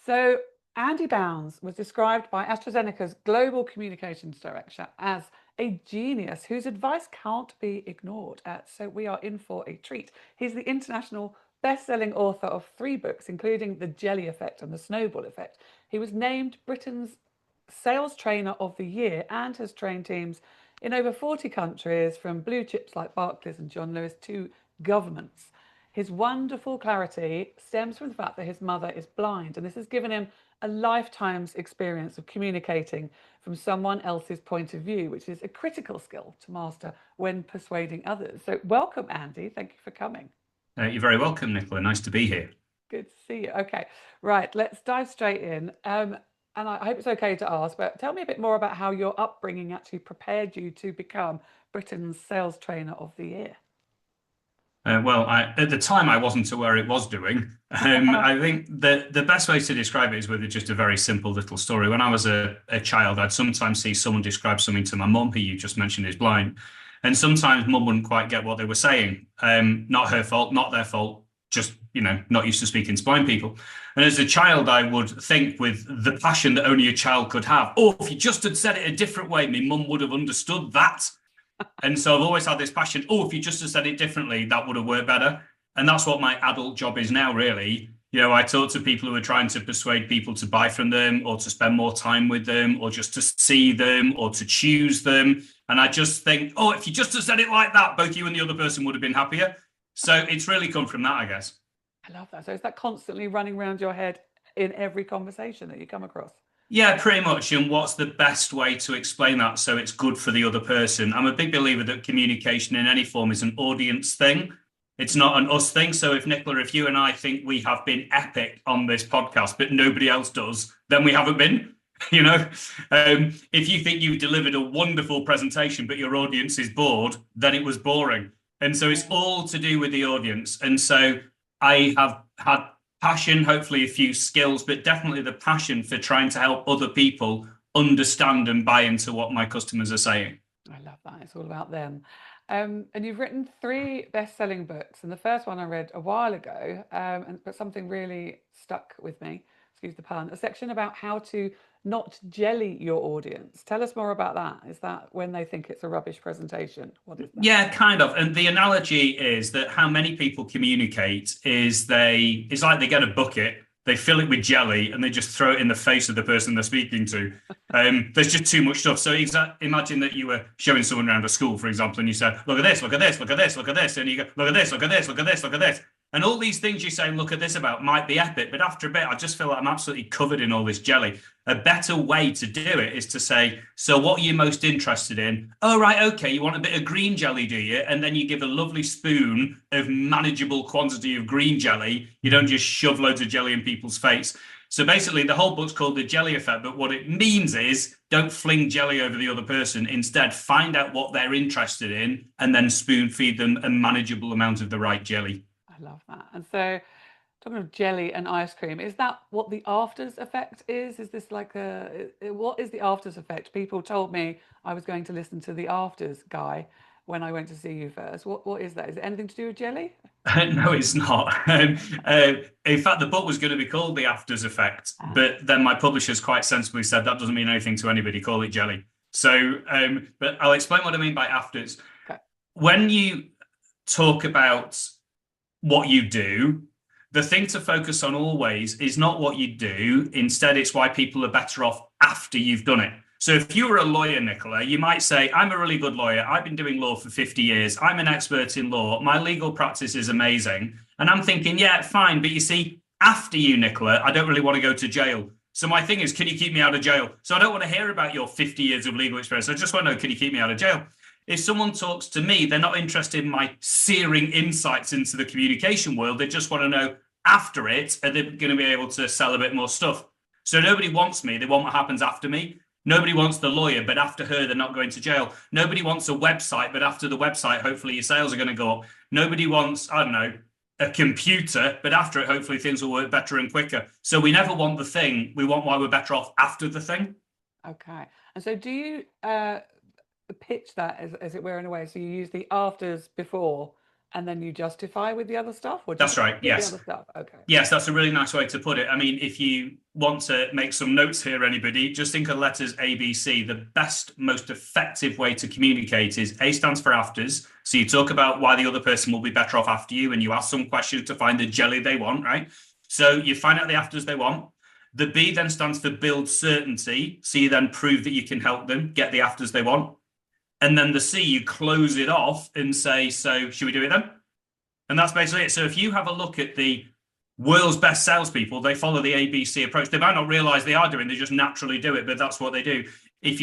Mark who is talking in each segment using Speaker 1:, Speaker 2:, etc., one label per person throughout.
Speaker 1: So Andy Bounds was described by AstraZeneca's global communications director as a genius whose advice can't be ignored. So we are in for a treat. He's the international best-selling author of 3 books, including The Jelly Effect and The Snowball Effect. He was named Britain's Sales Trainer of the Year and has trained teams in over 40 countries, from blue chips like Barclays and John Lewis to governments. His wonderful clarity stems from the fact that his mother is blind, and this has given him a lifetime's experience of communicating from someone else's point of view, which is a critical skill to master when persuading others. So, welcome, Andy. Thank you for coming.
Speaker 2: You're very welcome, Nicola. Nice to be here.
Speaker 1: Good to see you. Okay, right, let's dive straight in. And I hope it's okay to ask, but tell me a bit more about how your upbringing actually prepared you to become Britain's Sales Trainer of the Year.
Speaker 2: At the time, I wasn't aware it was doing. I think the best way to describe it is with just a very simple little story. When I was a child, I'd sometimes see someone describe something to my mum, who you just mentioned is blind. And sometimes mum wouldn't quite get what they were saying. Not her fault, not their fault, just, not used to speaking to blind people. And as a child, I would think, with the passion that only a child could have, oh, if you just had said it a different way, my mum would have understood that. And so I've always had this passion. Oh, if you just had said it differently, that would have worked better. And that's what my adult job is now, really. I talk to people who are trying to persuade people to buy from them, or to spend more time with them, or just to see them, or to choose them. And I just think, oh, if you just had said it like that, both you and the other person would have been happier. So it's really come from that, I guess.
Speaker 1: I love that. So is that constantly running around your head in every conversation that you come across?
Speaker 2: Yeah, pretty much. And what's the best way to explain that so it's good for the other person? I'm a big believer that communication in any form is an audience thing. It's not an us thing. So Nicola, if you and I think we have been epic on this podcast, but nobody else does, then we haven't been. If you think you've delivered a wonderful presentation, but your audience is bored, then it was boring. And so it's all to do with the audience. And so I have had passion, hopefully a few skills, but definitely the passion for trying to help other people understand and buy into what my customers are saying.
Speaker 1: I love that. It's all about them. And you've written 3 best-selling books, and the first one I read a while ago, but something really stuck with me. Excuse the pun. A section about how to not jelly your audience. Tell us more about that. Is that when they think it's a rubbish presentation? What is that?
Speaker 2: Yeah, kind of. And the analogy is that how many people communicate is it's like they get a bucket, they fill it with jelly, and they just throw it in the face of the person they're speaking to. There's just too much stuff. So imagine that you were showing someone around a school, for example, and you said, look at this, look at this, look at this, look at this. And you go, look at this, look at this, look at this, look at this. And all these things you say, look at this about, might be epic, but after a bit, I just feel like I'm absolutely covered in all this jelly. A better way to do it is to say, so what are you most interested in? Oh, right, okay, you want a bit of green jelly, do you? And then you give a lovely spoon of manageable quantity of green jelly. You don't just shove loads of jelly in people's face. So basically, the whole book's called The Jelly Effect, but what it means is don't fling jelly over the other person. Instead, find out what they're interested in and then spoon feed them a manageable amount of the right jelly.
Speaker 1: I love that. And so, talking of jelly and ice cream, is that what the afters effect is? Is this like what is the afters effect? People told me I was going to listen to the afters guy when I went to see you first. What is that? Is it anything to do with jelly?
Speaker 2: No, it's not. In fact, the book was going to be called The Afters Effect, but then my publishers quite sensibly said that doesn't mean anything to anybody, call it jelly. So, but I'll explain what I mean by afters.
Speaker 1: Okay.
Speaker 2: When you talk about what you do, the thing to focus on always is not what you do. Instead, it's why people are better off after you've done it. So if you were a lawyer, Nicola, you might say, I'm a really good lawyer. I've been doing law for 50 years. I'm an expert in law. My legal practice is amazing. And I'm thinking, yeah, fine. But you see, after you, Nicola, I don't really want to go to jail. So my thing is, can you keep me out of jail? So I don't want to hear about your 50 years of legal experience. I just want to know, can you keep me out of jail? If someone talks to me, they're not interested in my searing insights into the communication world. They just want to know, after it, are they going to be able to sell a bit more stuff? So nobody wants me. They want what happens after me. Nobody wants the lawyer, but after her, they're not going to jail. Nobody wants a website, but after the website, hopefully your sales are going to go up. Nobody wants, I don't know, a computer, but after it, hopefully things will work better and quicker. So we never want the thing. We want why we're better off after the thing.
Speaker 1: Okay. And so do you pitch that as it were in a way? So you use the afters before And then you justify with the other stuff, or
Speaker 2: That's
Speaker 1: just
Speaker 2: right.
Speaker 1: with the
Speaker 2: Yes.
Speaker 1: other stuff? Okay.
Speaker 2: Yes, that's a really nice way to put it. I mean, if you want to make some notes here, anybody, just think of letters A, B, C. The best, most effective way to communicate is A stands for afters. So you talk about why the other person will be better off after you, and you ask some questions to find the jelly they want, right? So you find out the afters they want. The B then stands for build certainty. So you then prove that you can help them get the afters they want. And then the C, you close it off and say, so should we do it then? And that's basically it. So if you have a look at the world's best salespeople, they follow the ABC approach. They might not realize they are doing, they just naturally do it, but that's what they do. If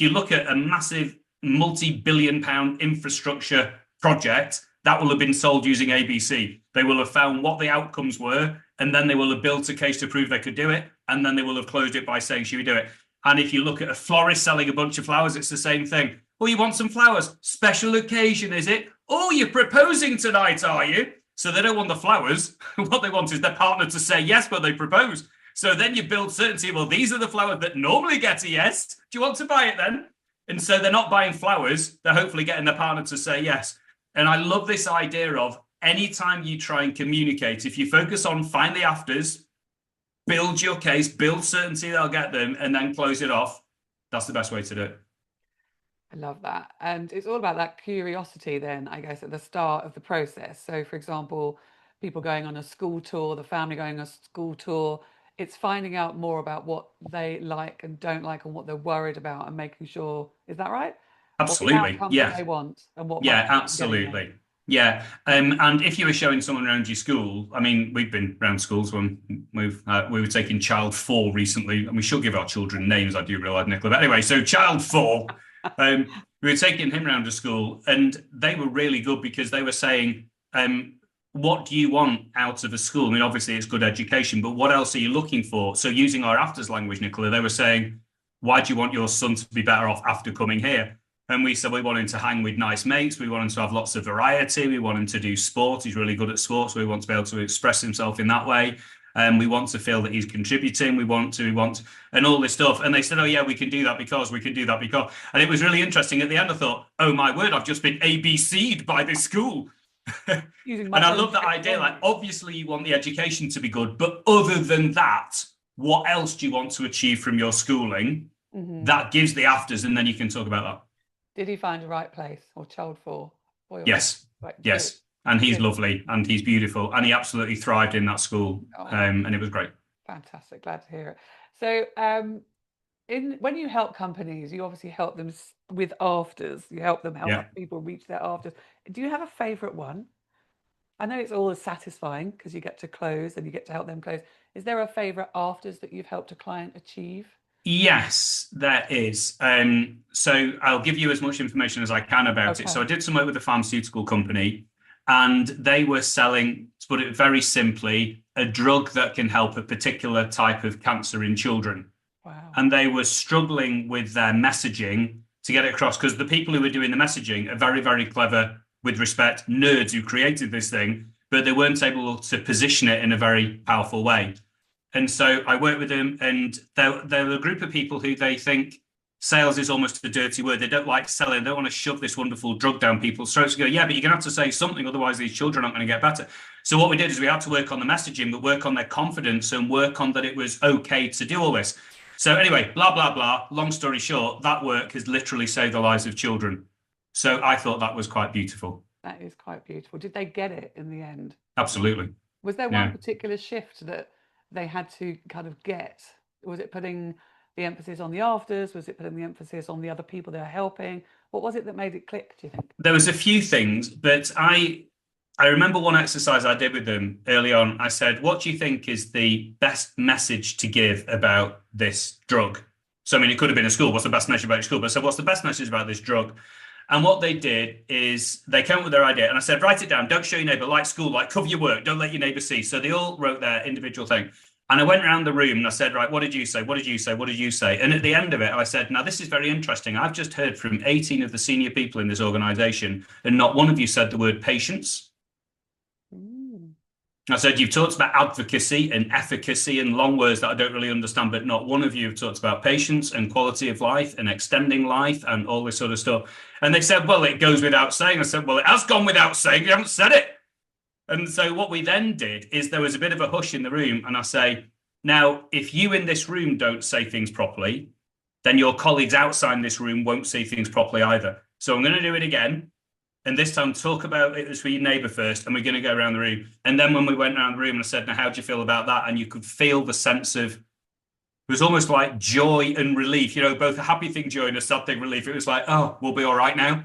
Speaker 2: you look at a massive multi-billion pound infrastructure project, that will have been sold using ABC. They will have found what the outcomes were, and then they will have built a case to prove they could do it, and then they will have closed it by saying, should we do it? And if you look at a florist selling a bunch of flowers, it's the same thing. Oh, you want some flowers? Special occasion, is it? Oh, you're proposing tonight, are you? So they don't want the flowers. What they want is their partner to say yes, but they propose. So then you build certainty. Well, these are the flowers that normally get a yes. Do you want to buy it then? And so they're not buying flowers. They're hopefully getting their partner to say yes. And I love this idea of anytime you try and communicate, if you focus on find the afters, build your case, build certainty they'll get them, and then close it off, that's the best way to do it.
Speaker 1: I love that. And it's all about that curiosity then, I guess, at the start of the process. So, for example, people going on a school tour, the family going on a school tour, it's finding out more about what they like and don't like and what they're worried about and making sure, is that right? What the
Speaker 2: Absolutely.
Speaker 1: outcomes that
Speaker 2: Yeah.
Speaker 1: they want and what might
Speaker 2: Yeah,
Speaker 1: stop them getting there.
Speaker 2: absolutely. Yeah. And if you were showing someone around your school, I mean, we've been around schools when we were taking child 4 recently, and we should give our children names, I do realize, Nicola. But anyway, so child 4, we were taking him around to school, and they were really good because they were saying, what do you want out of a school? I mean, obviously it's good education, but what else are you looking for? So using our afters language, Nicola, they were saying, why do you want your son to be better off after coming here? And we said we want him to hang with nice mates. We want him to have lots of variety. We want him to do sport. He's really good at sports. We want to be able to express himself in that way. And we want to feel that he's contributing. We want, and all this stuff. And they said, oh, yeah, we can do that because. And it was really interesting. At the end, I thought, oh, my word, I've just been ABC'd by this school.
Speaker 1: Using
Speaker 2: And
Speaker 1: my
Speaker 2: I
Speaker 1: own
Speaker 2: love that
Speaker 1: script
Speaker 2: idea. Like,
Speaker 1: language.
Speaker 2: obviously, you want the education to be good. But other than that, what else do you want to achieve from your schooling? That gives the afters, and then you can talk about that.
Speaker 1: Did he find a right place or child 4? Boy or
Speaker 2: Yes.
Speaker 1: girl? Right,
Speaker 2: Yes.
Speaker 1: good.
Speaker 2: And he's
Speaker 1: Good.
Speaker 2: lovely and he's beautiful and he absolutely thrived in that school.
Speaker 1: Oh.
Speaker 2: And it was great.
Speaker 1: Fantastic. Glad to hear it. So, when you help companies, you obviously help them with afters. You help them help
Speaker 2: Yeah.
Speaker 1: people reach their afters. Do you have a favorite one? I know it's always satisfying because you get to close and you get to help them close. Is there a favorite afters that you've helped a client achieve?
Speaker 2: Yes, there is. So I'll give you as much information as I can about it. So I did some work with a pharmaceutical company and they were selling, to put it very simply, a drug that can help a particular type of cancer in children.
Speaker 1: Wow.
Speaker 2: And they were struggling with their messaging to get it across because the people who were doing the messaging are very, very clever, with respect, nerds who created this thing, but they weren't able to position it in a very powerful way. And so I worked with them, and they're a group of people who they think sales is almost a dirty word. They don't like selling. They don't want to shove this wonderful drug down people's throats and go, yeah, but you're going to have to say something, otherwise these children aren't going to get better. So what we did is we had to work on the messaging, but work on their confidence and work on that it was okay to do all this. So anyway, blah, blah, blah. Long story short, that work has literally saved the lives of children. So I thought that was quite beautiful.
Speaker 1: That is quite beautiful. Did they get it in the end?
Speaker 2: Absolutely.
Speaker 1: Was there one particular shift that they had to kind of get? Was it putting the emphasis on the afters? Was it putting the emphasis on the other people they're helping? What was it that made it click, do you think?
Speaker 2: There was a few things, but I remember one exercise I did with them early on. I said, what do you think is the best message to give about this drug? So, I mean, it could have been a school. What's the best message about your school? But I said, what's the best message about this drug? And what they did is they came up with their idea. And I said, write it down. Don't show your neighbor, like school, like cover your work. Don't let your neighbor see. So they all wrote their individual thing. And I went around the room and I said, right, what did you say? What did you say? What did you say? And at the end of it, I said, now this is very interesting. I've just heard from 18 of the senior people in this organization, and not one of you said the word patience. I said, you've talked about advocacy and efficacy and long words that I don't really understand, but not one of you have talked about patience and quality of life and extending life and all this sort of stuff. And they said, well, it goes without saying. I said, well, it has gone without saying. You haven't said it. And so what we then did is there was a bit of a hush in the room. And I say, now, if you in this room don't say things properly, then your colleagues outside this room won't see things properly either. So I'm going to do it again. And this time, talk about it with your neighbour first, and we're going to go around the room. And then when we went around the room and I said, now, how do you feel about that? And you could feel the sense of, it was almost like joy and relief, you know, both a happy thing, joy, and a sad thing, relief. It was like, oh, we'll be all right now.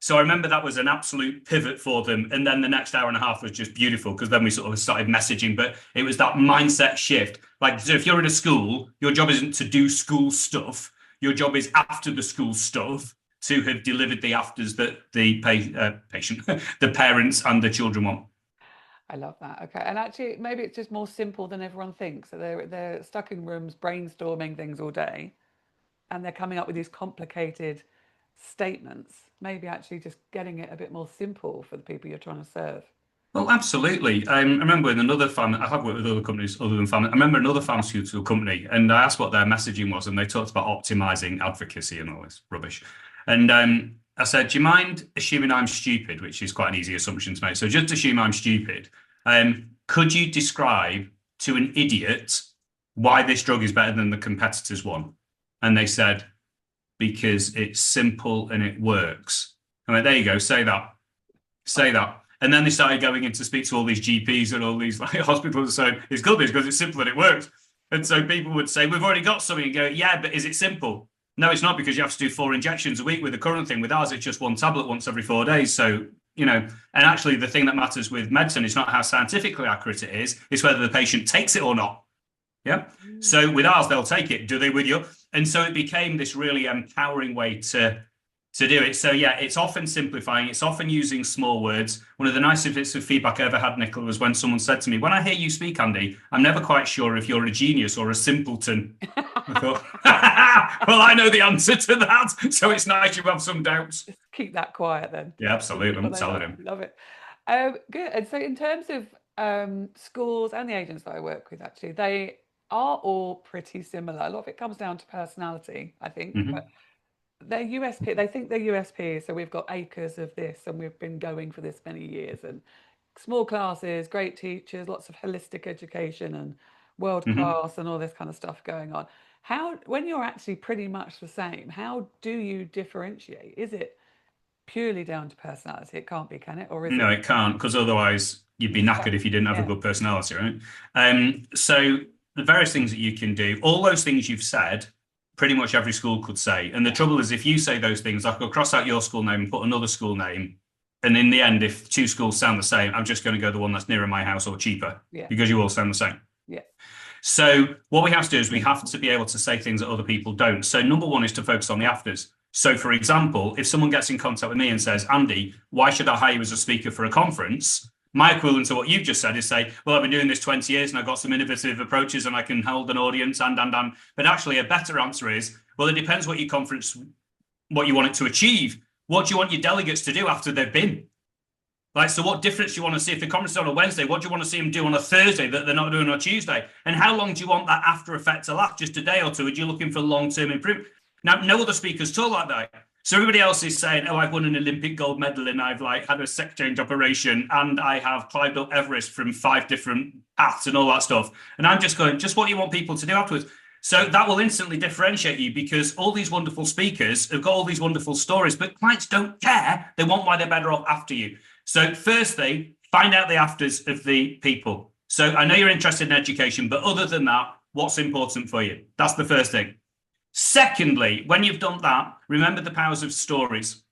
Speaker 2: So I remember that was an absolute pivot for them. And then the next hour and a half was just beautiful because then we sort of started messaging, but it was that mindset shift. Like, so if you're in a school, your job isn't to do school stuff. Your job is after the school stuff to have delivered the afters that the patient, the parents and the children want.
Speaker 1: I love that. Okay, and actually, maybe it's just more simple than everyone thinks. So they're stuck in rooms brainstorming things all day, and they're coming up with these complicated statements. Maybe actually just getting it a bit more simple for the people you're trying to serve.
Speaker 2: Well, absolutely. I remember in another I have worked with other companies other than I remember another pharmaceutical company, and I asked what their messaging was, and they talked about optimizing advocacy and all this rubbish. And I said, do you mind assuming I'm stupid, which is quite an easy assumption to make. So just assume I'm stupid. Could you describe to an idiot why this drug is better than the competitor's one? And they said, because it's simple and it works. I mean, there you go. Say that. Say that. And then they started going in to speak to all these GPs and all these like hospitals and saying, it's good because it's simple and it works. And so people would say, we've already got something, and go, yeah, but is it simple? No, it's not, because you have to do 4 injections a week with the current thing. With ours, it's just 1 tablet once every 4 days. So, you know, and actually the thing that matters with medicine is not how scientifically accurate it is, it's whether the patient takes it or not. Yeah. So with ours, they'll take it. Do they with you? And so it became this really empowering way to do it. So yeah, it's often simplifying. It's often using small words. One of the nicest bits of feedback I ever had, Nicola, was when someone said to me, when I hear you speak, Andy, I'm never quite sure if you're a genius or a simpleton. I thought, well, I know the answer to that. So it's nice you have some doubts.
Speaker 1: Just keep that quiet then.
Speaker 2: Yeah, absolutely. I'm telling him.
Speaker 1: Love it. Good. And so in terms of schools and the agents that I work with, actually, they are all pretty similar. A lot of it comes down to personality, I think.
Speaker 2: Mhm.
Speaker 1: But their USP, they think their USP is, so we've got acres of this and we've been going for this many years, and small classes, great teachers, lots of holistic education and world class and all this kind of stuff going on. How, when you're actually pretty much the same, how do you differentiate? Is it purely down to personality? It can't be, can it? Or is
Speaker 2: No,
Speaker 1: it?
Speaker 2: it can't, because otherwise you'd be knackered if you didn't have a
Speaker 1: Yeah.
Speaker 2: good personality, right? So the various things that you can do, all those things you've said, pretty much every school could say. And the trouble is, if you say those things, I could cross out your school name and put another school name. And in the end, if 2 schools sound the same, I'm just going to go the one that's nearer my house or cheaper,
Speaker 1: Yeah.
Speaker 2: because you all sound the same.
Speaker 1: Yeah.
Speaker 2: So what we have to do is we have to be able to say things that other people don't. So number one is to focus on the afters. So for example, if someone gets in contact with me and says, Andy, why should I hire you as a speaker for a conference? My equivalent to what you've just said is say, well, I've been doing this 20 years and I've got some innovative approaches and I can hold an audience and. But actually a better answer is, well, it depends what your conference, what you want it to achieve. What do you want your delegates to do after they've been? Like, so what difference do you want to see if the conference is on a Wednesday? What do you want to see them do on a Thursday that they're not doing on a Tuesday? And how long do you want that after effect to last? Just a day or two? Are you looking for long-term improvement? Now, no other speakers talk like that. So everybody else is saying, oh, I've won an Olympic gold medal and I've like had a sex change operation and I have climbed up Everest from 5 different paths and all that stuff. And I'm just going, just what you want people to do afterwards. So that will instantly differentiate you, because all these wonderful speakers have got all these wonderful stories, but clients don't care. They want why they're better off after you. So firstly, find out the afters of the people. So I know you're interested in education, but other than that, what's important for you? That's the first thing. Secondly, when you've done that, remember the powers of stories.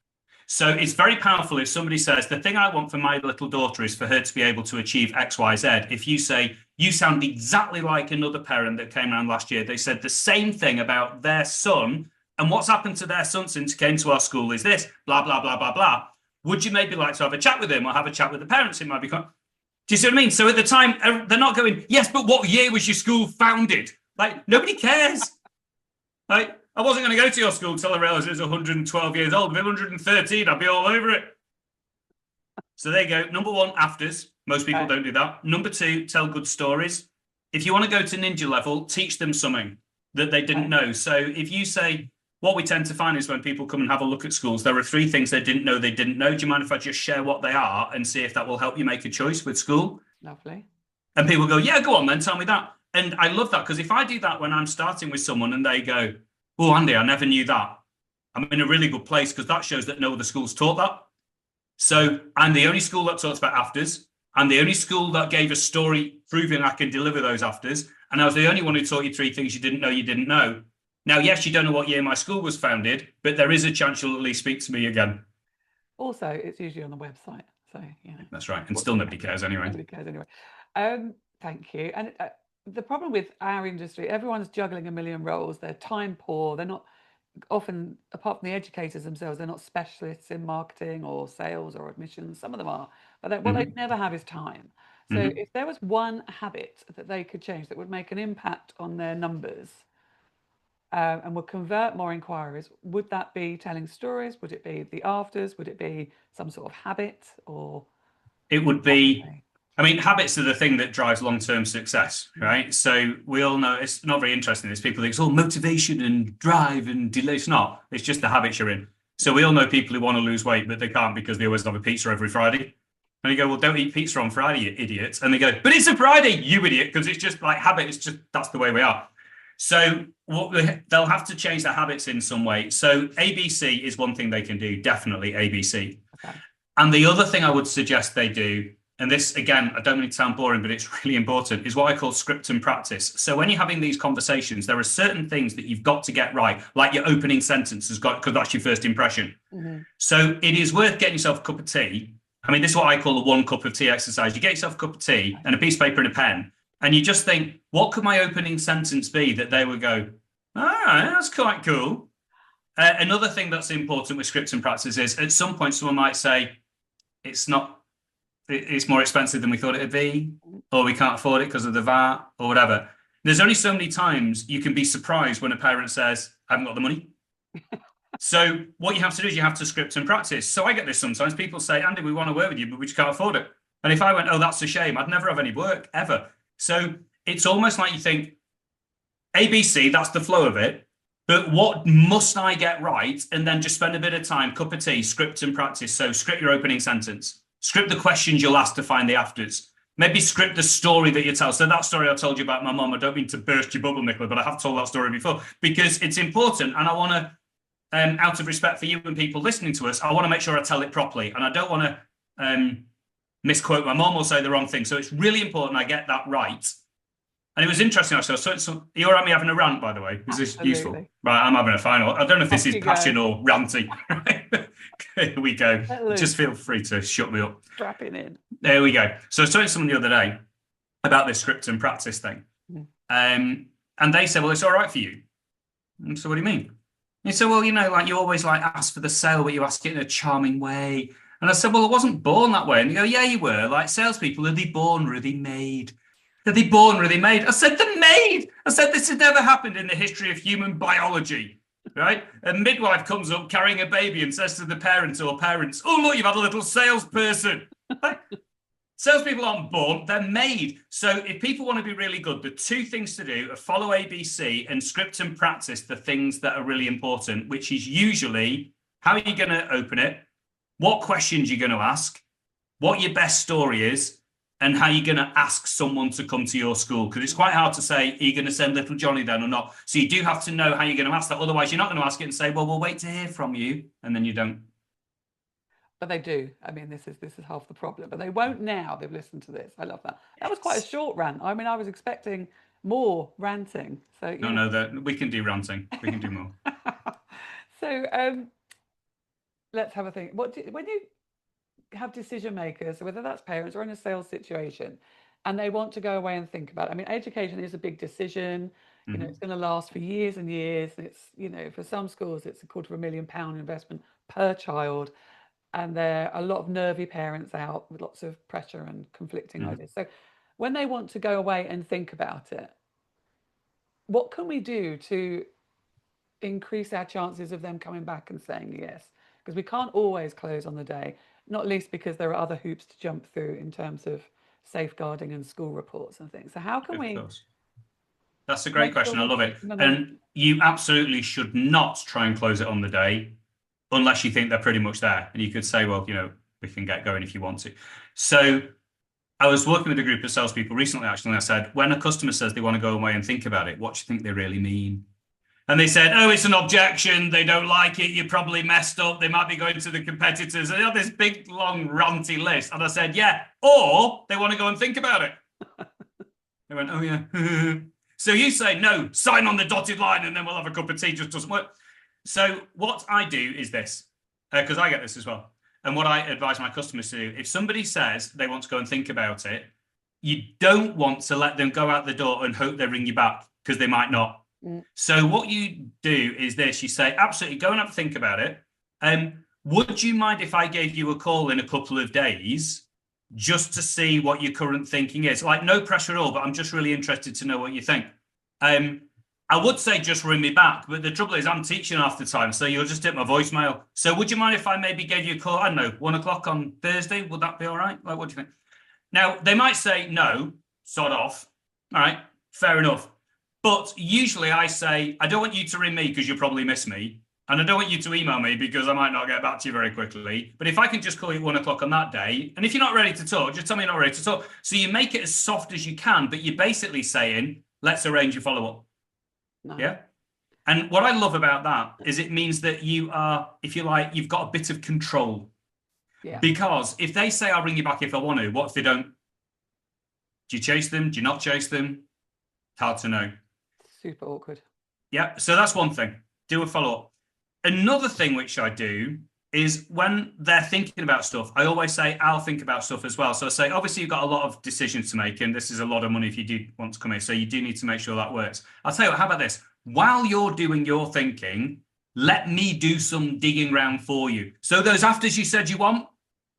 Speaker 2: So it's very powerful if somebody says, the thing I want for my little daughter is for her to be able to achieve X, Y, Z. If you say, you sound exactly like another parent that came around last year, they said the same thing about their son, and what's happened to their son since he came to our school is this, blah, blah, blah, blah, blah. Would you maybe like to have a chat with him or have a chat with the parents? It might be. Do you see what I mean? So at the time, they're not going, yes, but what year was your school founded? Like, nobody cares. Like, I wasn't going to go to your school until I realized it was 112 years old. If it was 113, I'd be all over it. So there you go. Number one, afters. Most people don't do that. Number two, tell good stories. If you want to go to ninja level, teach them something that they didn't know. So if you say, what we tend to find is when people come and have a look at schools, there are 3 things they didn't know they didn't know. Do you mind if I just share what they are and see if that will help you make a choice with school?
Speaker 1: Lovely.
Speaker 2: And people go, yeah, go on then, tell me that. And I love that, because if I do that when I'm starting with someone and they go, oh, Andy, I never knew that, I'm in a really good place, because that shows that no other schools taught that. So I'm the only school that talks about afters. I'm the only school that gave a story proving I can deliver those afters. And I was the only one who taught you 3 things you didn't know. Now, yes, you don't know what year my school was founded, but there is a chance you'll at least speak to me again.
Speaker 1: Also, it's usually on the website. So,
Speaker 2: That's right. And still nobody cares anyway.
Speaker 1: Nobody cares anyway. Thank you. And the problem with our industry, everyone's juggling a million roles. They're time poor. They're not often, apart from the educators themselves, they're not specialists in marketing or sales or admissions. Some of them are, but what they never have is time. So if there was one habit that they could change that would make an impact on their numbers, and would convert more inquiries, would that be telling stories? Would it be the afters? Would it be some sort of habit? Or
Speaker 2: it would be, I mean, habits are the thing that drives long-term success, right? So we all know it's not very interesting. There's people think it's all motivation and drive and delay. It's not. It's just the habits you're in. So we all know people who want to lose weight, but they can't because they always have a pizza every Friday. And you go, well, don't eat pizza on Friday, you idiot. And they go, but it's a Friday, you idiot, because it's just like habit. It's just, that's the way we are. So they'll have to change their habits in some way. So ABC is one thing they can do, definitely ABC.
Speaker 1: Okay.
Speaker 2: And the other thing I would suggest they do, and this, again, I don't mean to sound boring, but it's really important, is what I call script and practice. So when you're having these conversations, there are certain things that you've got to get right, like your opening sentence has got, because that's your first impression. So it is worth getting yourself a cup of tea. I mean, this is what I call the 1 cup of tea exercise. You get yourself a cup of tea and a piece of paper and a pen, and you just think, what could my opening sentence be that they would go, all right, that's quite cool. Another thing that's important with scripts and practice is at some point someone might say, it's more expensive than we thought it would be, or we can't afford it because of the VAT or whatever. There's only so many times you can be surprised when a parent says, I haven't got the money. So what you have to do is you have to script and practice. So I get this sometimes. People say, Andy, we want to work with you, but we just can't afford it. And if I went, oh, that's a shame, I'd never have any work ever. So it's almost like you think, ABC, that's the flow of it. But what must I get right? And then just spend a bit of time, cup of tea, script and practice. So script your opening sentence. Script the questions you'll ask to find the afters. Maybe script the story that you tell. So that story I told you about my mum, I don't mean to burst your bubble, Nicola, but I have told that story before because it's important. And I want to, out of respect for you and people listening to us, I want to make sure I tell it properly. And I don't want to misquote my mum or say the wrong thing. So it's really important I get that right. And it was interesting, actually. So you're at me having a rant, by the way. Is this useful? Right, I'm having a final. I don't know if this is passion or ranty. Here we go. Just feel free to shut me up.
Speaker 1: Strapping in.
Speaker 2: There we go. So I was talking to someone the other day about this script and practice thing. And they said, well, it's all right for you. And so what do you mean? And he said, well, you know, like you always like ask for the sale, but you ask it in a charming way. And I said, well, I wasn't born that way. And they go, yeah, you were. Like salespeople, are they born or are they made? Are they born or are they made? I said, they're made. I said, this has never happened in the history of human biology, right? A midwife comes up carrying a baby and says to the parents or parents, oh, look, you've had a little salesperson. Salespeople aren't born, they're made. So if people want to be really good, the 2 things to do are follow ABC and script and practice the things that are really important, which is usually how are you going to open it, what questions you're going to ask, what your best story is, and how you're going to ask someone to come to your school. Because it's quite hard to say, are you going to send little Johnny then or not? So you do have to know how you're going to ask that. Otherwise, you're not going to ask it and say, well, we'll wait to hear from you. And then you don't.
Speaker 1: But they do. I mean, this is half the problem. But they won't now. They've listened to this. I love that. That was quite a short rant. I mean, I was expecting more ranting. So
Speaker 2: No, we can do ranting. We can do more.
Speaker 1: So let's have a think. When you have decision makers, whether that's parents or in a sales situation, and they want to go away and think about it. I mean, education is a big decision. You know, it's going to last for years and years. And it's, you know, for some schools, it's £250,000 investment per child. And there are a lot of nervy parents out with lots of pressure and conflicting ideas. So when they want to go away and think about it, what can we do to increase our chances of them coming back and saying yes? Because we can't always close on the day, not least because there are other hoops to jump through in terms of safeguarding and school reports and things. So how can
Speaker 2: Of
Speaker 1: we
Speaker 2: course. That's a great
Speaker 1: make sure
Speaker 2: question. I
Speaker 1: we're
Speaker 2: love it.
Speaker 1: keeping them on?
Speaker 2: And you absolutely should not try and close it on the day unless you think they're pretty much there. And you could say, well, we can get going if you want to. So I was working with a group of salespeople recently, actually, and I said, when a customer says they want to go away and think about it, what do you think they really mean? And they said, oh, it's an objection. They don't like it. You're probably messed up. They might be going to the competitors. And they had this big, long, ranty list. And I said, yeah, or they want to go and think about it. They went, oh, yeah. So you say, no, sign on the dotted line and then we'll have a cup of tea. Just doesn't work. So what I do is this, because I get this as well. And what I advise my customers to do, if somebody says they want to go and think about it, you don't want to let them go out the door and hope they ring you back, because they might not. So what you do is this, you say, absolutely, go and have a think about it. Would you mind if I gave you a call in a couple of days just to see what your current thinking is? Like, no pressure at all, but I'm just really interested to know what you think. I would say just ring me back, but the trouble is I'm teaching half the time, so you'll just hit my voicemail. So would you mind if I maybe gave you a call, I don't know, 1 o'clock on Thursday? Would that be all right? Like, what do you think? Now, they might say, no, sod off. All right, fair enough. But usually I say, I don't want you to ring me because you'll probably miss me. And I don't want you to email me because I might not get back to you very quickly. But if I can just call you at 1 o'clock on that day, and if you're not ready to talk, just tell me you're not ready to talk. So you make it as soft as you can, but you're basically saying, let's arrange a follow-up.
Speaker 1: No.
Speaker 2: Yeah. And what I love about that is it means that you are, if you like, you've got a bit of control.
Speaker 1: Yeah.
Speaker 2: Because if they say, I'll ring you back if I want to, what if they don't? Do you chase them? Do you not chase them? It's hard to know.
Speaker 1: Super awkward.
Speaker 2: Yeah. So that's one thing. Do a follow-up. Another thing which I do is when they're thinking about stuff, I always say, I'll think about stuff as well. So I say, obviously, you've got a lot of decisions to make, and this is a lot of money if you do want to come in. So you do need to make sure that works. I'll tell you what, how about this? While you're doing your thinking, let me do some digging around for you. So those afters you said you want,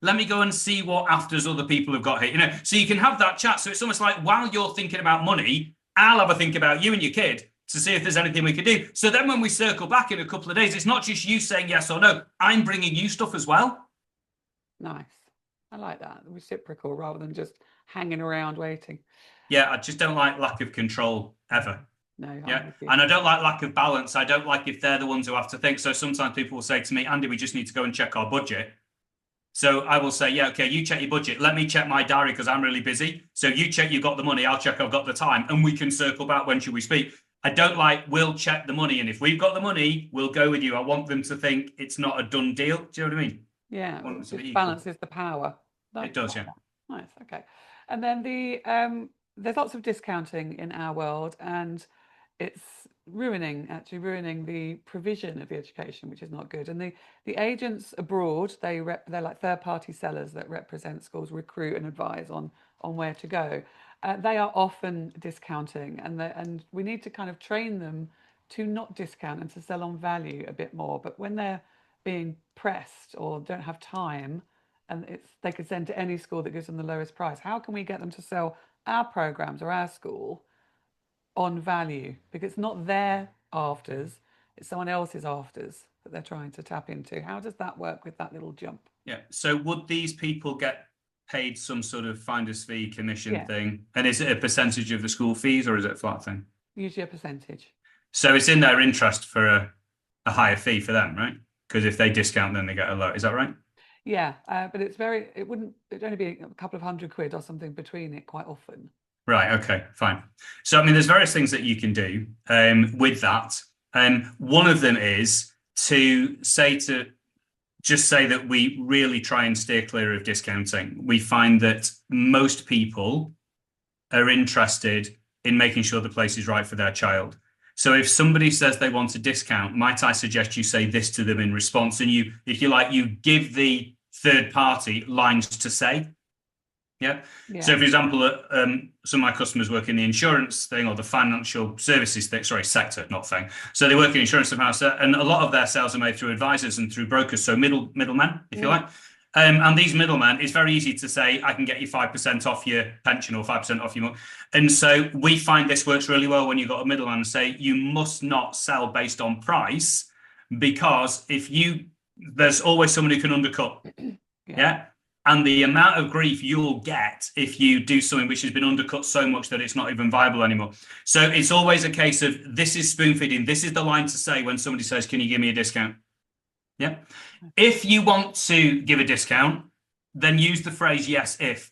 Speaker 2: let me go and see what afters other people have got here. So you can have that chat. So it's almost like while you're thinking about money, I'll have a think about you and your kid to see if there's anything we could do. So then when we circle back in a couple of days, it's not just you saying yes or no. I'm bringing you stuff as well.
Speaker 1: Nice. I like that. Reciprocal rather than just hanging around waiting.
Speaker 2: Yeah, I just don't like lack of control ever.
Speaker 1: No.
Speaker 2: Yeah. And I don't like lack of balance. I don't like if they're the ones who have to think. So sometimes people will say to me, Andy, we just need to go and check our budget. So I will say, yeah, okay, you check your budget. Let me check my diary because I'm really busy. So you check you've got the money. I'll check I've got the time. And we can circle back. When should we speak? I don't like, we'll check the money. And if we've got the money, we'll go with you. I want them to think it's not a done deal. Do you know what I mean?
Speaker 1: Yeah. It balances the power.
Speaker 2: It does, yeah.
Speaker 1: Nice. Okay. And then there's lots of discounting in our world, and it's ruining the provision of the education, which is not good. And the agents abroad, they're like third-party sellers that represent schools, recruit and advise on where to go. They are often discounting, and we need to kind of train them to not discount and to sell on value a bit more. But when they're being pressed or don't have time, and they could send to any school that gives them the lowest price, how can we get them to sell our programs or our school on value? Because it's not their afters, it's someone else's afters that they're trying to tap into. How does that work with that little jump?
Speaker 2: Yeah. So would these people get paid some sort of finder's fee commission thing? And is it a percentage of the school fees or is it a flat thing?
Speaker 1: Usually a percentage.
Speaker 2: So it's in their interest for a higher fee for them, right? Because if they discount, then they get a low. Is that right?
Speaker 1: Yeah, but it'd only be a couple of £100 or something between it quite often.
Speaker 2: Right. Okay, fine. So, I mean, there's various things that you can do with that. One of them is to say that we really try and steer clear of discounting. We find that most people are interested in making sure the place is right for their child. So if somebody says they want a discount, might I suggest you say this to them in response? And you, if you like, you give the third party lines to say. Yeah. So, for example, some of my customers work in the insurance thing or the financial services thing, sector, not thing. So they work in insurance and a lot of their sales are made through advisors and through brokers. So middlemen, if you like. And these middlemen, it's very easy to say, I can get you 5% off your pension or 5% off your money. And so we find this works really well when you've got a middleman and say, you must not sell based on price, because there's always someone who can undercut. Yeah. and the amount of grief you'll get if you do something which has been undercut so much that it's not even viable anymore. So it's always a case of, this is spoon feeding. This is the line to say when somebody says, can you give me a discount? Yeah. If you want to give a discount, then use the phrase yes if.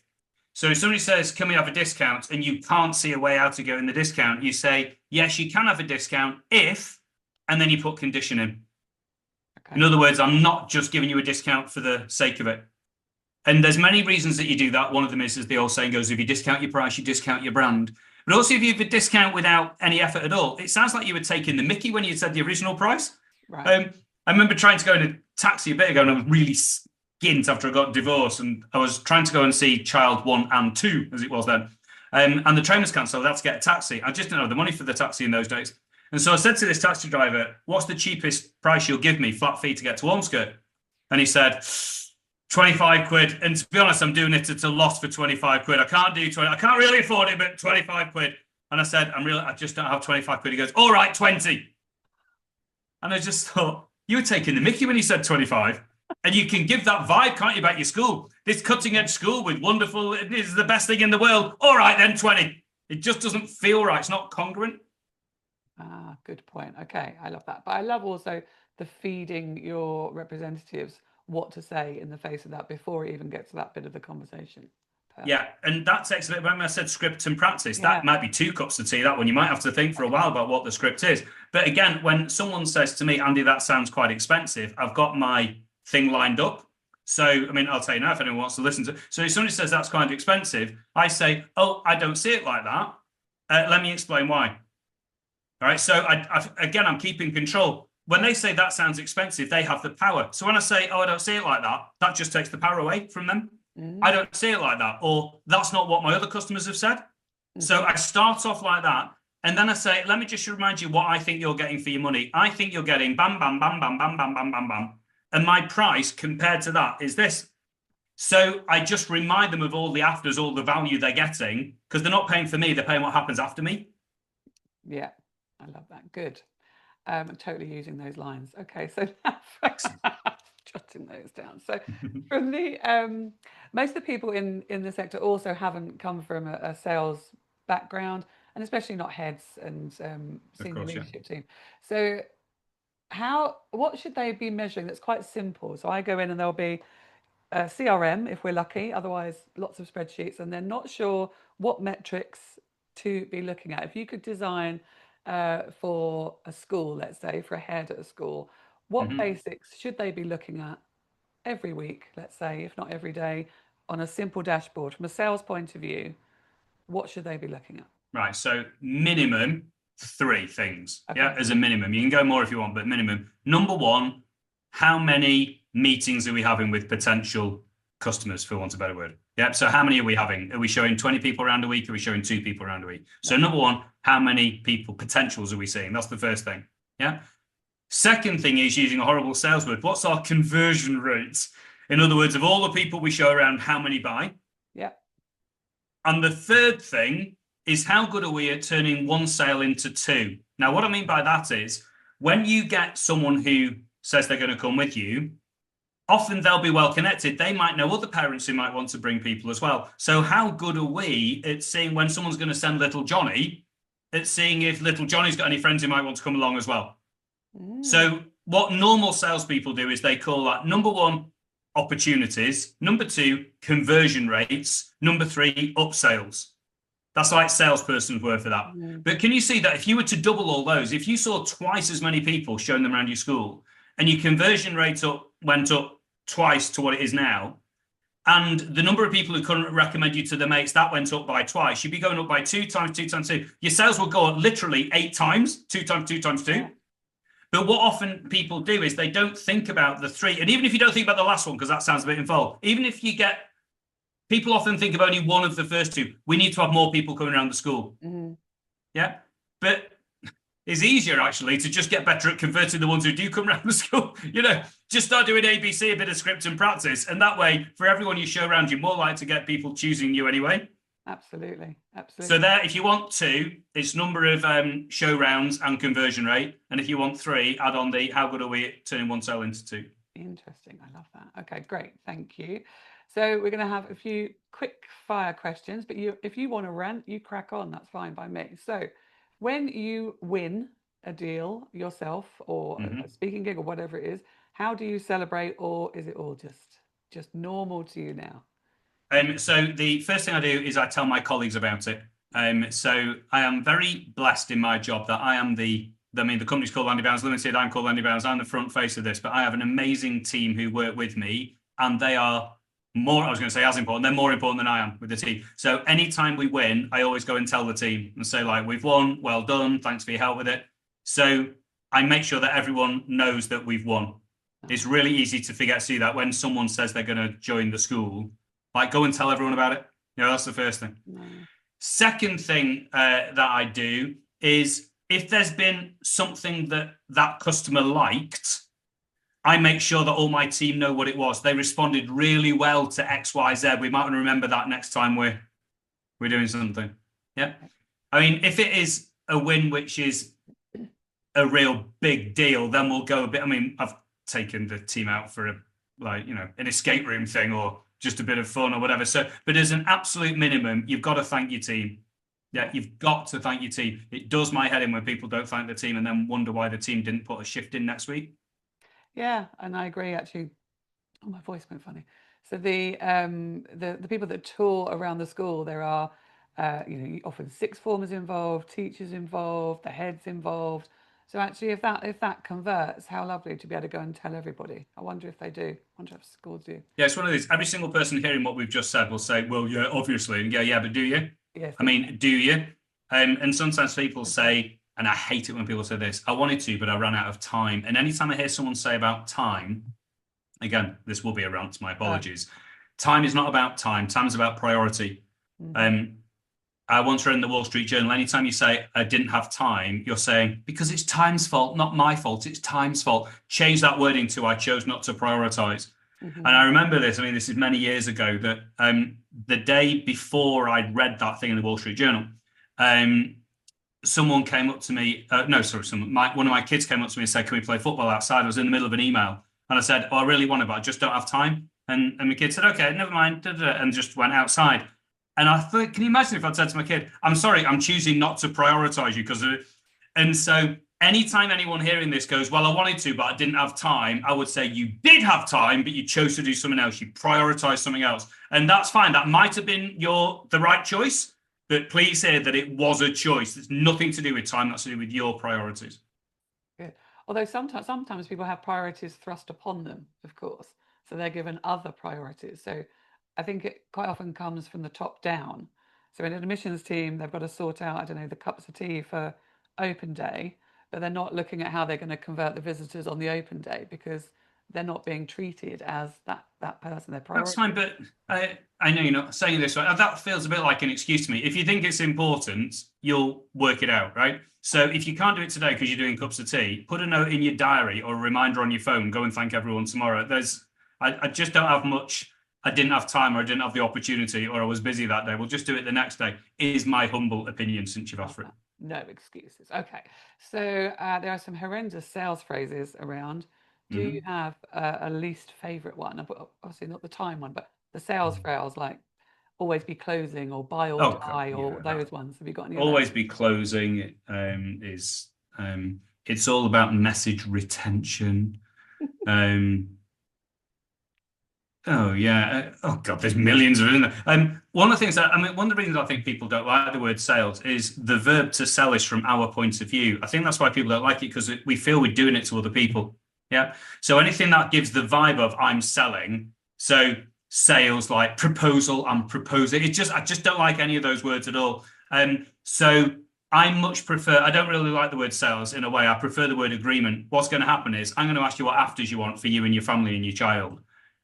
Speaker 2: So if somebody says, can we have a discount, and you can't see a way out of getting the discount, you say, yes, you can have a discount if, and then you put condition in. Okay. In other words, I'm not just giving you a discount for the sake of it. And there's many reasons that you do that. One of them is, as the old saying goes, if you discount your price, you discount your brand. But also, if you have a discount without any effort at all, it sounds like you were taking the mickey when you said the original price. Right. I remember trying to go in a taxi a bit ago, and I was really skint after I got divorced, and I was trying to go and see child 1 and 2, as it was then. And the train was cancelled. I had to get a taxi. I just didn't have the money for the taxi in those days. And so I said to this taxi driver, what's the cheapest price you'll give me, flat fee, to get to Ormskirk? And he said, 25 quid. And to be honest, I'm doing it at a loss for 25 quid. I can't do 20. I can't really afford it, but 25 quid. And I said, I just don't have 25 quid. He goes, all right, 20. And I just thought, you were taking the mickey when you said 25. And you can give that vibe, can't you, about your school? This cutting edge school with wonderful, it is the best thing in the world. All right, then 20. It just doesn't feel right. It's not congruent.
Speaker 1: Ah, good point. Okay, I love that. But I love also the feeding your representatives what to say in the face of that before it even gets to that bit of the conversation. Perfect.
Speaker 2: Yeah, and that takes a bit, when I said script and practice, that might be 2 cups of tea, that one. You might have to think for a while about what the script is. But again, when someone says to me, Andy, that sounds quite expensive, I've got my thing lined up. So, I mean, I'll tell you now if anyone wants to listen to. So if somebody says that's quite expensive, I say, oh, I don't see it like that. Let me explain why. All right. So again, I'm keeping control. When they say that sounds expensive, they have the power. So when I say, oh, I don't see it like that, that just takes the power away from them. I don't see it like that. Or that's not what my other customers have said. So I start off like that. And then I say, let me just remind you what I think you're getting for your money. I think you're getting bam, bam, bam, bam, bam, bam, bam, bam, bam. And my price compared to that is this. So I just remind them of all the afters, all the value they're getting, because they're not paying for me, they're paying what happens after me.
Speaker 1: Yeah, I love that. Good. I'm totally using those lines. Okay, so jotting those down. So from the most of the people in the sector also haven't come from a sales background, and especially not heads and senior leadership team. So what should they be measuring that's quite simple? So I go in and there'll be a CRM if we're lucky, otherwise lots of spreadsheets, and they're not sure what metrics to be looking at. If you could design for a school, let's say, for a head at a school, what basics should they be looking at every week, let's say, if not every day, on a simple dashboard? From a sales point of view, what should they be looking at?
Speaker 2: Right, so minimum 3 things. Okay. Yeah, as a minimum. You can go more if you want, but minimum. Number 1, how many meetings are we having with potential customers, for want of a better word? Yeah, so how many are we having? Are we showing 20 people around a week? Are we showing 2 people around a week? So number 1, how many people, potentials, are we seeing? That's the first thing. Yeah. Second thing is, using a horrible sales word, what's our conversion rate? In other words, of all the people we show around, how many buy?
Speaker 1: Yeah.
Speaker 2: And the third thing is, how good are we at turning 1 sale into 2? Now, what I mean by that is, when you get someone who says they're going to come with you, often they'll be well connected. They might know other parents who might want to bring people as well. So how good are we at seeing when someone's going to send little Johnny, at seeing if little Johnny's got any friends who might want to come along as well? So what normal salespeople do is they call that, number 1, opportunities, number 2, conversion rates, number 3, upsales. That's like salesperson's word for that. But can you see that if you were to double all those, if you saw twice as many people showing them around your school, and your conversion rate went up twice to what it is now, and the number of people who couldn't recommend you to their mates, that went up by twice, you'd be going up by 2 times 2 times 2. Your sales will go up literally 8 times, 2 times 2 times 2. Yeah. But what often people do is they don't think about the 3. And even if you don't think about the last one, because that sounds a bit involved, even if you get, people often think of only one of the first 2. We need to have more people coming around the school. Yeah. But it's easier, actually, to just get better at converting the ones who do come around the school. You know, just start doing ABC, a bit of script and practice. And that way, for everyone you show around, you're more likely to get people choosing you anyway.
Speaker 1: Absolutely. Absolutely.
Speaker 2: So there, if you want 2, it's number of show rounds and conversion rate. And if you want 3, add on the how good are we at turning 1 sale into 2.
Speaker 1: Interesting. I love that. Okay, great. Thank you. So we're going to have a few quick fire questions, but if you want to rant, you crack on. That's fine by me. So when you win a deal yourself or a speaking gig or whatever it is, how do you celebrate, or is it all just normal to you now?
Speaker 2: So the first thing I do is I tell my colleagues about it. So I am very blessed in my job that the company's called Landy Bounds Limited. I'm called Landy Bounds. I'm the front face of this, but I have an amazing team who work with me, and they are more, I was going to say as important, they're more important than I am with the team. So anytime we win, I always go and tell the team and say, like, we've won, well done, thanks for your help with it. So I make sure that everyone knows that we've won. It's really easy to forget to see that when someone says they're going to join the school, like, go and tell everyone about it. That's the first thing. Second thing that I do is if there's been something that customer liked, I make sure that all my team know what it was. They responded really well to X, Y, Z. We might want to remember that next time we're doing something. Yeah. I mean, if it is a win, which is a real big deal, then we'll go a bit. I mean, I've taken the team out for an escape room thing or just a bit of fun or whatever. So, but as an absolute minimum, you've got to thank your team. Yeah, you've got to thank your team. It does my head in when people don't thank the team and then wonder why the team didn't put a shift in next week.
Speaker 1: Yeah, and I agree actually. Oh, my voice went funny. So the people that tour around the school, there are often sixth formers involved, teachers involved, the heads involved. So actually, if that converts, how lovely to be able to go and tell everybody. I wonder if they do. I wonder if schools do.
Speaker 2: Yeah, it's one of these. Every single person hearing what we've just said will say, "Well, yeah, obviously," and go, "Yeah, but do you?"
Speaker 1: Yes.
Speaker 2: I mean, do you? And sometimes people say, and I hate it when people say this, I wanted to, but I ran out of time. And anytime I hear someone say about time, again, this will be a rant, my apologies. Time is not about time. Time is about priority. I once read in the Wall Street Journal, anytime you say, I didn't have time, you're saying, because it's time's fault, not my fault, it's time's fault. Change that wording to, I chose not to prioritize. And I remember this, I mean, this is many years ago, that the day before I'd read that thing in the Wall Street Journal, someone came up to me, one of my kids came up to me and said, can we play football outside? I was in the middle of an email. And I said, oh, I really want to, but I just don't have time. And my kid said, okay, never mind, and just went outside. And I thought, can you imagine if I'd said to my kid, I'm sorry, I'm choosing not to prioritize you because of it. And so anytime anyone hearing this goes, well, I wanted to, but I didn't have time, I would say you did have time, but you chose to do something else. You prioritized something else. And that's fine. That might have been the right choice, but please say that it was a choice. It's nothing to do with time. That's to do with your priorities.
Speaker 1: Good. Although sometimes people have priorities thrust upon them, of course. So they're given other priorities. So I think it quite often comes from the top down. So in an admissions team, they've got to sort out, I don't know, the cups of tea for open day, but they're not looking at how they're going to convert the visitors on the open day because they're not being treated as that person. Their priority.
Speaker 2: That's fine, but I know you're not saying this, right? That feels a bit like an excuse to me. If you think it's important, you'll work it out, right? So if you can't do it today because you're doing cups of tea, put a note in your diary or a reminder on your phone, go and thank everyone tomorrow. I just don't have much. I didn't have time or I didn't have the opportunity or I was busy that day. We'll just do it the next day, is my humble opinion since you've asked for it.
Speaker 1: No excuses. Okay. So there are some horrendous sales phrases around. Do you have a least favorite one? Obviously not the time one, but the sales phrase like always be closing or buy or die or those ones. Have you got any?
Speaker 2: Always be closing it's all about message retention. Oh yeah. Oh God, there's millions of it in there. One of the reasons I think people don't like the word sales is the verb to sell is from our point of view. I think that's why people don't like it because we feel we're doing it to other people. Yeah. So anything that gives the vibe of I'm selling, so sales like proposal, I'm proposing. I just don't like any of those words at all. So I much prefer, I don't really like the word sales in a way. I prefer the word agreement. What's going to happen is I'm going to ask you what afters you want for you and your family and your child.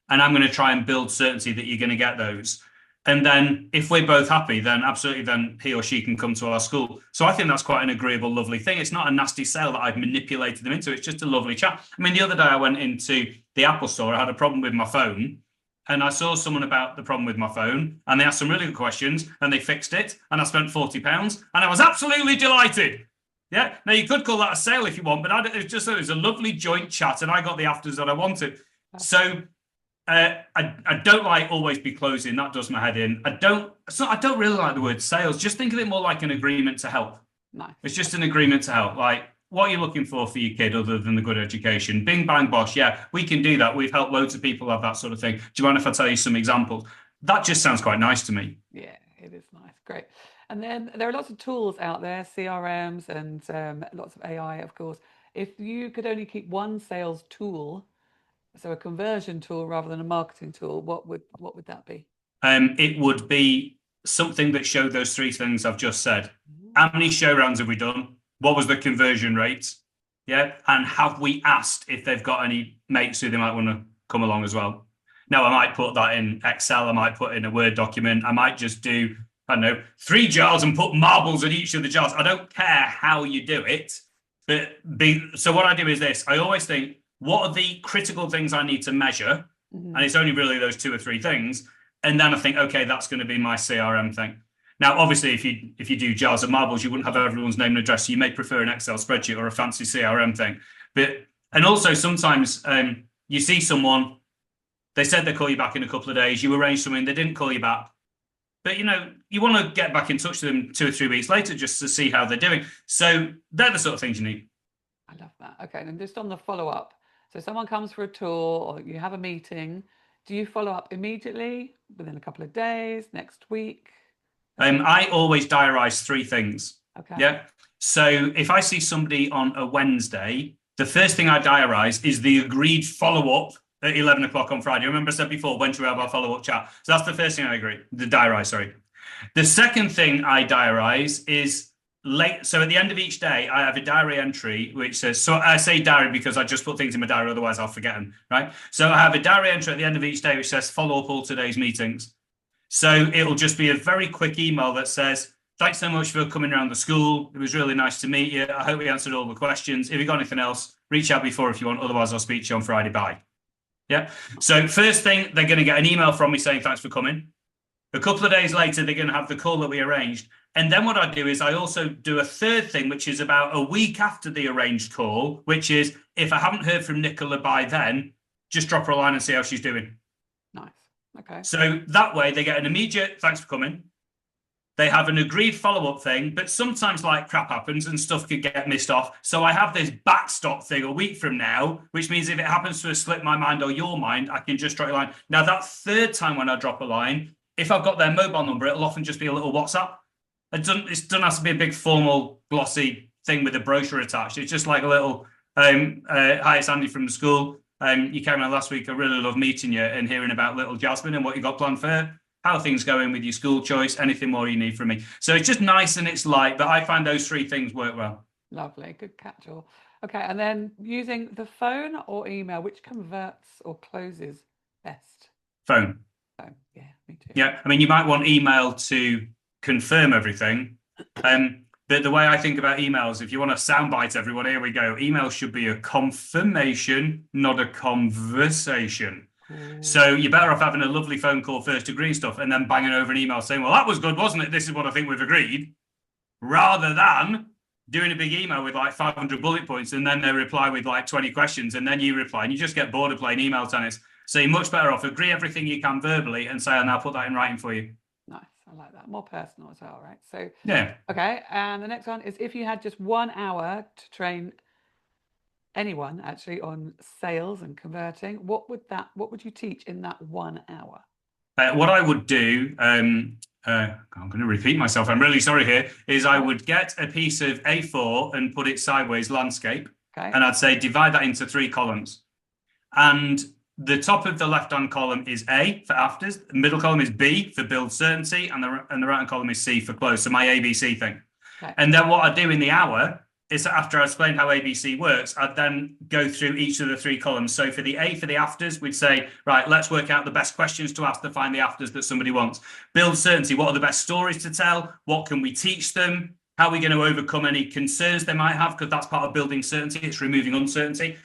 Speaker 2: And I'm going to try and build certainty that you're going to get those. And then if we're both happy, then absolutely, then he or she can come to our school. So I think that's quite an agreeable, lovely thing. It's not a nasty sale that I've manipulated them into. It's just a lovely chat. I mean, the other day I went into the Apple store. I had a problem with my phone and I saw someone about the problem with my phone and they asked some really good questions and they fixed it. And I spent £40 and I was absolutely delighted. Yeah. Now you could call that a sale if you want, but it was a lovely joint chat and I got the afters that I wanted. So I don't like always be closing. That does my head in. I don't really like the word sales. Just think of it more like an agreement to help.
Speaker 1: Nice.
Speaker 2: It's just an agreement to help. Like, what are you looking for your kid other than the good education? Bing, bang, bosh. Yeah, we can do that. We've helped loads of people have that sort of thing. Do you mind if I tell you some examples? That just sounds quite nice to me.
Speaker 1: Yeah, it is nice. Great. And then there are lots of tools out there, CRMs and lots of AI, of course. If you could only keep one sales tool, so a conversion tool rather than a marketing tool, what would that be?
Speaker 2: It would be something that showed those three things I've just said. How many show rounds have we done? What was the conversion rate? Yeah. And have we asked if they've got any mates who they might want to come along as well? Now, I might put that in Excel. I might put in a Word document. I might just do, I don't know, 3 jars and put marbles in each of the jars. I don't care how you do it. So what I do is this. I always think, what are the critical things I need to measure? And it's only really those 2 or 3 things. And then I think, okay, that's going to be my CRM thing. Now, obviously, if you do jars of marbles, you wouldn't have everyone's name and address. So you may prefer an Excel spreadsheet or a fancy CRM thing. And also sometimes you see someone, they said they'll call you back in a couple of days. You arrange something, they didn't call you back. But, you want to get back in touch with them 2 or 3 weeks later just to see how they're doing. So they're the sort of things you need.
Speaker 1: I love that. Okay, and just on the follow-up. So someone comes for a tour or you have a meeting. Do you follow up immediately, within a couple of days, next week?
Speaker 2: I always diarise 3 things.
Speaker 1: Okay.
Speaker 2: Yeah. So if I see somebody on a Wednesday, the first thing I diarise is the agreed follow-up at 11 o'clock on Friday. Remember I said before, when should we have our follow-up chat? So that's the first thing I agree. The diarise, sorry. The second thing I diarise is late. So at the end of each day, I have a diary entry which says, so I say diary because I just put things in my diary, otherwise I'll forget them, right? So I have a diary entry at the end of each day which says, follow up all today's meetings. So it'll just be a very quick email that says, thanks so much for coming around the school. It was really nice to meet you. I hope we answered all the questions. If you've got anything else, reach out before if you want. Otherwise, I'll speak to you on Friday. Bye. Yeah. So first thing, they're going to get an email from me saying, thanks for coming. A couple of days later, they're going to have the call that we arranged. And then what I do is I also do a third thing, which is about a week after the arranged call, which is if I haven't heard from Nicola by then, just drop her a line and see how she's doing.
Speaker 1: Nice. Okay.
Speaker 2: So that way they get an immediate thanks for coming. They have an agreed follow-up thing, but sometimes like crap happens and stuff could get missed off. So I have this backstop thing a week from now, which means if it happens to have slipped my mind or your mind, I can just drop a line. Now that third time when I drop a line, if I've got their mobile number, it'll often just be a little WhatsApp. It doesn't have to be a big formal glossy thing with a brochure attached. It's just like a little, hi, it's Andy from the school. You came out last week. I really love meeting you and hearing about little Jasmine and what you got planned for her. How are things going with your school choice? Anything more you need from me? So it's just nice and it's light, but I find those 3 things work well.
Speaker 1: Lovely. Good catch all. Okay. And then using the phone or email, which converts or closes best?
Speaker 2: Phone.
Speaker 1: Phone. Yeah, me too.
Speaker 2: Yeah. I mean, you might want email to confirm everything. But the way I think about emails, if you want to soundbite everyone, here we go. Email should be a confirmation, not a conversation. So you're better off having a lovely phone call first, agreeing stuff, and then banging over an email saying, well, that was good, wasn't it? This is what I think we've agreed. Rather than doing a big email with like 500 bullet points and then they reply with like 20 questions and then you reply and you just get bored of playing email tennis. So you're much better off agree everything you can verbally and say, I'll now put that in writing for you.
Speaker 1: Nice. I like that. More personal as well, right? So
Speaker 2: yeah.
Speaker 1: Okay. And the next one is if you had just 1 hour to train anyone actually on sales and converting, what would you teach in that 1 hour?
Speaker 2: What I would do, I'm going to repeat myself, I'm really sorry here, is I would get a piece of A4 and put it sideways landscape. Okay. And I'd say divide that into 3 columns. And the top of the left-hand column is A for afters, the middle column is B for build certainty, and the right-hand column is C for close, so my ABC thing. Okay. And then what I do in the hour is after I explain how ABC works, I'd then go through each of the 3 columns. So for the A for the afters, we'd say, right, let's work out the best questions to ask to find the afters that somebody wants. Build certainty. What are the best stories to tell? What can we teach them? How are we going to overcome any concerns they might have? Because that's part of building certainty. It's removing uncertainty.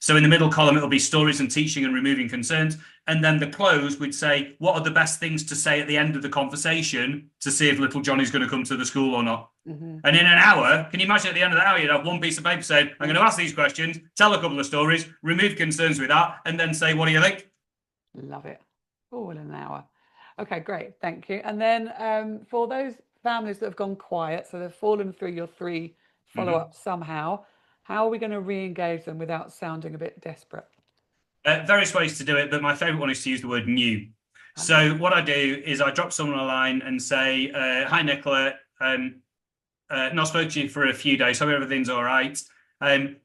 Speaker 2: So in the middle column, it'll be stories and teaching and removing concerns. And then the close would say, what are the best things to say at the end of the conversation to see if little Johnny's going to come to the school or not? Mm-hmm. And in an hour, can you imagine at the end of the hour, you'd have 1 piece of paper saying, I'm going to ask these questions, tell a couple of stories, remove concerns with that, and then say, what do you think?
Speaker 1: Love it. All in an hour. Okay, great. Thank you. And then for those families that have gone quiet, so they've fallen through your 3
Speaker 2: Mhm.
Speaker 1: follow-ups somehow, how are we going to re-engage them without sounding a bit desperate?
Speaker 2: Various ways to do it, but my favorite one is to use the word new.
Speaker 1: I love
Speaker 2: So what I do is I drop someone a line and say, "Hi Nicola, not spoke to you for a few days. Hope everything's all right.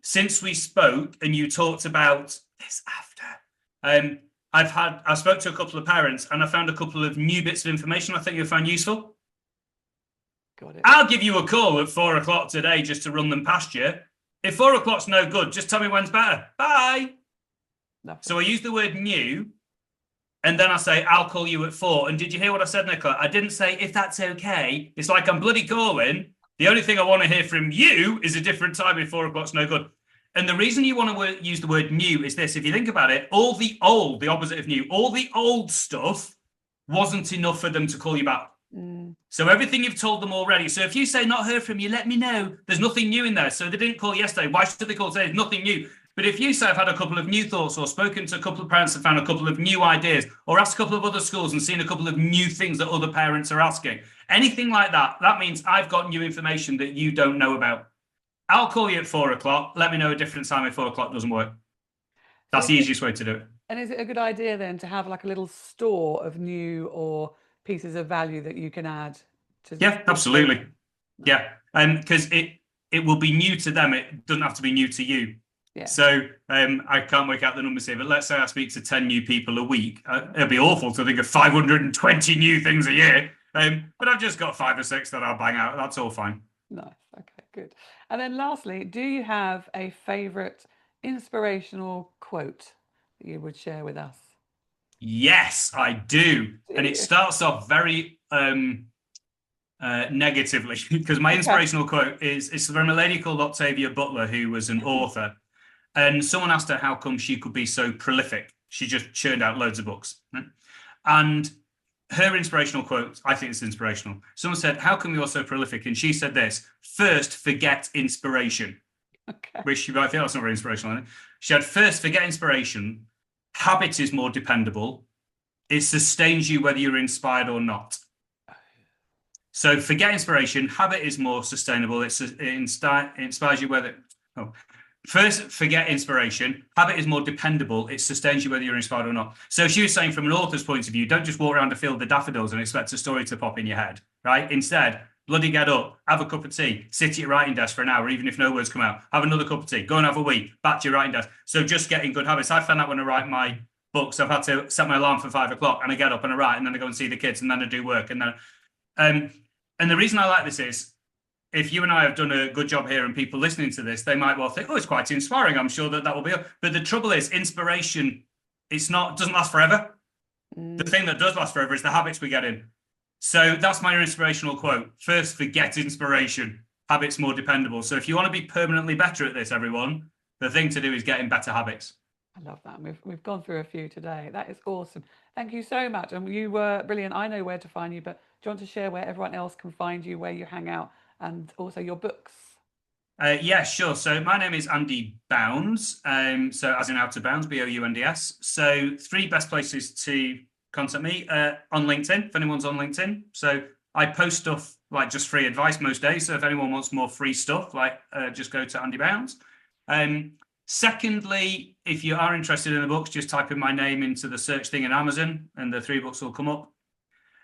Speaker 2: Since we spoke and you talked about this after, um, I spoke to a couple of parents and I found a couple of new bits of information I think you'll find useful.
Speaker 1: Got it.
Speaker 2: I'll give you a call at 4 o'clock today just to run them past you. If 4 o'clock's no good, just tell me when's better. Bye."
Speaker 1: Lovely.
Speaker 2: So I use the word new. And then I say, "I'll call you at 4." And did you hear what I said, Nicola? I didn't say, "if that's okay." It's like I'm bloody calling. The only thing I want to hear from you is a different time if 4 o'clock's no good. And the reason you want to use the word new is this. If you think about it, all the old, the opposite of new, all the old stuff wasn't enough for them to call you back.
Speaker 1: Mm.
Speaker 2: So everything you've told them already. So if you say not heard from you, let me know. There's nothing new in there. So they didn't call yesterday. Why should they call today? There's nothing new. But if you say I've had a couple of new thoughts or spoken to a couple of parents and found a couple of new ideas or asked a couple of other schools and seen a couple of new things that other parents are asking, anything like that, that means I've got new information that you don't know about. I'll call you at 4 o'clock. Let me know a different time if 4 o'clock doesn't work.
Speaker 1: So
Speaker 2: That's the easiest way to do it.
Speaker 1: and is it a good idea then to have like a little store of new or pieces of value that you can add to
Speaker 2: Yeah,
Speaker 1: each follow-up?
Speaker 2: absolutely. Yeah. And because it will be new to them. It doesn't have to be new to you.
Speaker 1: Yeah.
Speaker 2: So I can't work out the numbers here, but let's say I speak to 10 new people a week. It'd be awful to think of 520 new things a year. But I've just got 5 or 6 that I'll bang out. That's all fine.
Speaker 1: Nice. Okay, good. And then lastly, do you have a favorite inspirational quote that you would share with us?
Speaker 2: Yes, I do.
Speaker 1: Do
Speaker 2: And it
Speaker 1: you?
Speaker 2: starts off very negatively because my
Speaker 1: Okay.
Speaker 2: inspirational quote is from a lady called Octavia Butler, who was an author. And someone asked her how come she could be so prolific. She just churned out loads of books. Right? And her inspirational quote, I think it's inspirational. Someone said, "How come you're so prolific?" And she said this: "First, forget inspiration."
Speaker 1: Okay.
Speaker 2: Which I think that's not very inspirational. Is it? She had, "First, forget inspiration. Habit is more dependable. It sustains you whether you're inspired or not." So forget inspiration. Habit is more sustainable. It inspires you whether. Oh, first, forget inspiration. Habit is more dependable. It sustains you whether you're inspired or not. So she was saying, from an author's point of view, don't just walk around a field of daffodils and expect a story to pop in your head, right? Instead, bloody get up, have a cup of tea, sit at your writing desk for an hour, even if no words come out. Have another cup of tea, go and have a wee, back to your writing desk. So just getting good habits. I found that when I write my books, I've had to set my alarm for 5 o'clock, and I get up and I write, and then I go and see the kids, and then I do work, and then. Um, and the reason I like this is, if you and I have done a good job here and people listening to this, they might well think, "Oh, it's quite inspiring. I'm sure that will be." But the trouble is, inspiration, doesn't last forever. The
Speaker 1: Mm,
Speaker 2: thing that does last forever is the habits we get in. So that's my inspirational quote. First, forget inspiration. Habits more dependable. So if you want to be permanently better at this, everyone, the thing to do is get in better habits.
Speaker 1: I love that. We've gone through a few today. That is awesome. Thank you so much. And you were brilliant. I know where to find you, but do you want to share where everyone else can find you, where you hang out, and also your books?
Speaker 2: Yeah, sure. So my name is Andy Bounds. So as in out of bounds, Bounds. So 3 best places to contact me on LinkedIn, if anyone's on LinkedIn. So I post stuff like just free advice most days. So if anyone wants more free stuff, like just go to Andy Bounds. Secondly, if you are interested in the books, just type in my name into the search thing in Amazon and the 3 books will come up.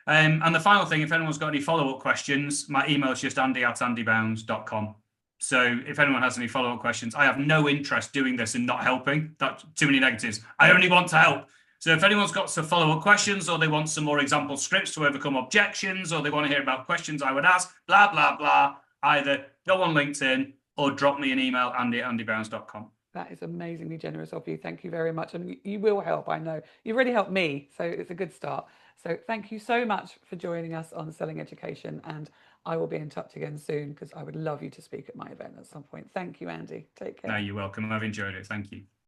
Speaker 2: And the final thing, if anyone's got any follow-up questions, my email is just andy@andybounds.com. So if anyone has any follow-up questions, I have no interest doing this and not helping. That's too many negatives. I only want to help. So if anyone's got some follow-up questions, or they want some more example scripts to overcome objections, or they want to hear about questions I would ask, blah, blah, blah, either go on LinkedIn or drop me an email, andy@andybounds.com.
Speaker 1: That is amazingly generous of you. Thank you very much. And you will help, I know. You've really helped me, so it's a good start. So thank you so much for joining us on Selling Education. And I will be in touch again soon because I would love you to speak at my event at some point. Thank you, Andy. Take
Speaker 2: No,
Speaker 1: care.
Speaker 2: you're welcome. I've enjoyed it. Thank you.